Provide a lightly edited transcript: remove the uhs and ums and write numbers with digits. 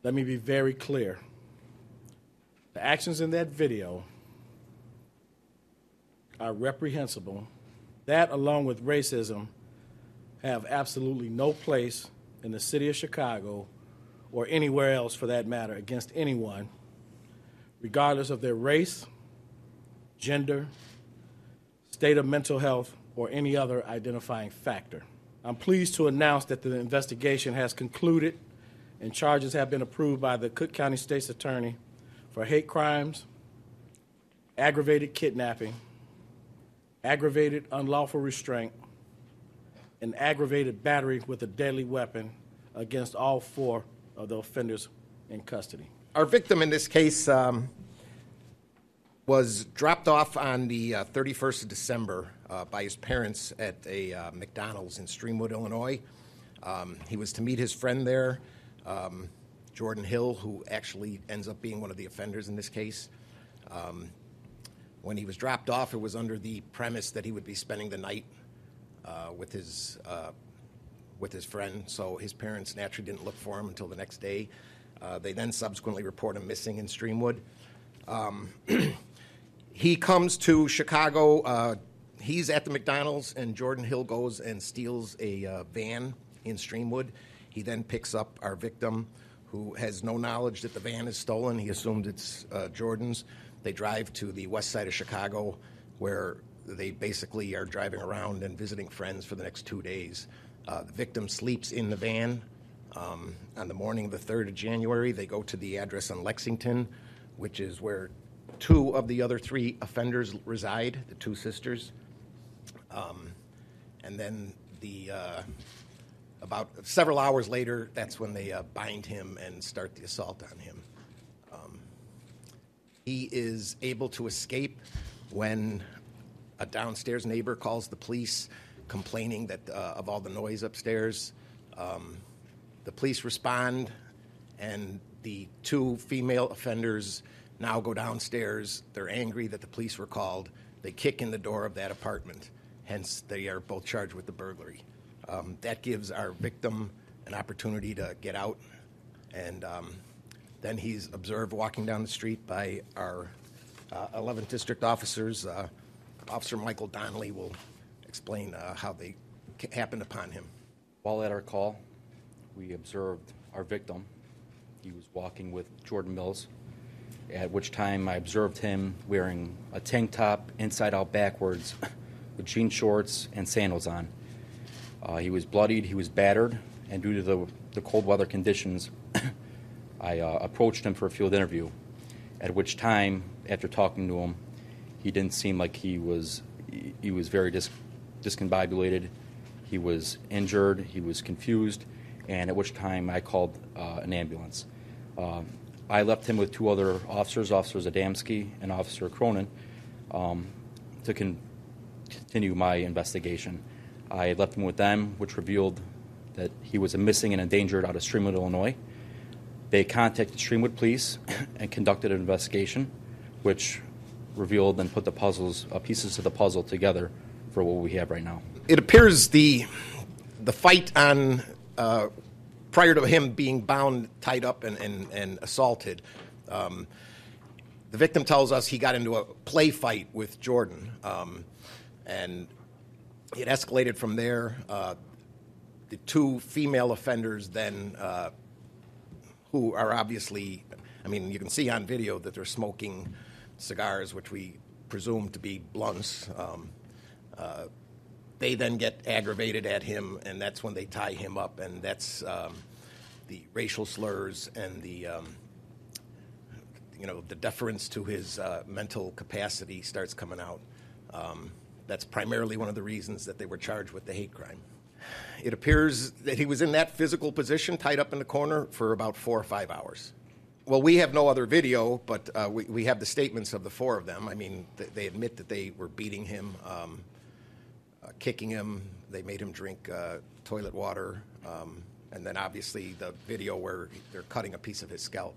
Let me be very clear. The actions in that video are reprehensible. That, along with racism, have absolutely no place in the city of Chicago or anywhere else for that matter against anyone, regardless of their race, gender, state of mental health, or any other identifying factor. I'm pleased to announce that the investigation has concluded and charges have been approved by the Cook County State's Attorney for hate crimes, aggravated kidnapping, aggravated unlawful restraint, and aggravated battery with a deadly weapon against all 4 of the offenders in custody. Our victim in this case was dropped off on the 31st of December by his parents at a McDonald's in Streamwood, Illinois. He was to meet his friend there, Jordan Hill, who actually ends up being one of the offenders in this case. When he was dropped off, it was under the premise that he would be spending the night with his friend, so his parents naturally didn't look for him until the next day. They then subsequently report him missing in Streamwood. He comes to Chicago. He's at the McDonald's, and Jordan Hill goes and steals a van in Streamwood. He then picks up our victim, who has no knowledge that the van is stolen. He assumed it's Jordan's. They drive to the west side of Chicago, where they basically are driving around and visiting friends for the next 2 days. The victim sleeps in the van. On the morning of the 3rd of January, they go to the address on Lexington, which is where 2 of the other 3 offenders reside, the 2 sisters. And then about several hours later, that's when they bind him and start the assault on him. He is able to escape when a downstairs neighbor calls the police complaining that of all the noise upstairs. The police respond, and the 2 female offenders now go downstairs. They're angry that the police were called. They kick in the door of that apartment. Hence, they are both charged with the burglary. That gives our victim an opportunity to get out, and then he's observed walking down the street by our 11th District officers. Officer Michael Donnelly will explain how they happened upon him. While at our call, we observed our victim. He was walking with Jordan Mills, at which time I observed him wearing a tank top inside out backwards with jean shorts and sandals on. He was bloodied, he was battered, and due to the cold weather conditions, I approached him for a field interview, at which time, after talking to him, he didn't seem like he was very discombobulated. He was injured, he was confused, and at which time I called an ambulance. I left him with 2 other officers, Officer Adamski and Officer Cronin, to continue my investigation. I left him with them, which revealed that he was missing and endangered out of Streamwood, Illinois. They contacted Streamwood Police and conducted an investigation, which revealed and put the pieces of the puzzle together for what we have right now. It appears the fight on prior to him being bound, tied up, and assaulted, the victim tells us he got into a play fight with Jordan, and it escalated from there. The 2 female offenders then, who are obviously, I mean, you can see on video that they're smoking cigars, which we presume to be blunts. They then get aggravated at him, and that's when they tie him up, and that's the racial slurs and the deference to his mental capacity starts coming out. That's primarily one of the reasons that they were charged with the hate crime. It appears that he was in that physical position, tied up in the corner, for about 4 or 5 hours. Well, we have no other video, but we have the statements of the 4 of them. I mean, they admit that they were beating him, kicking him. They made him drink toilet water, and then obviously the video where they're cutting a piece of his scalp.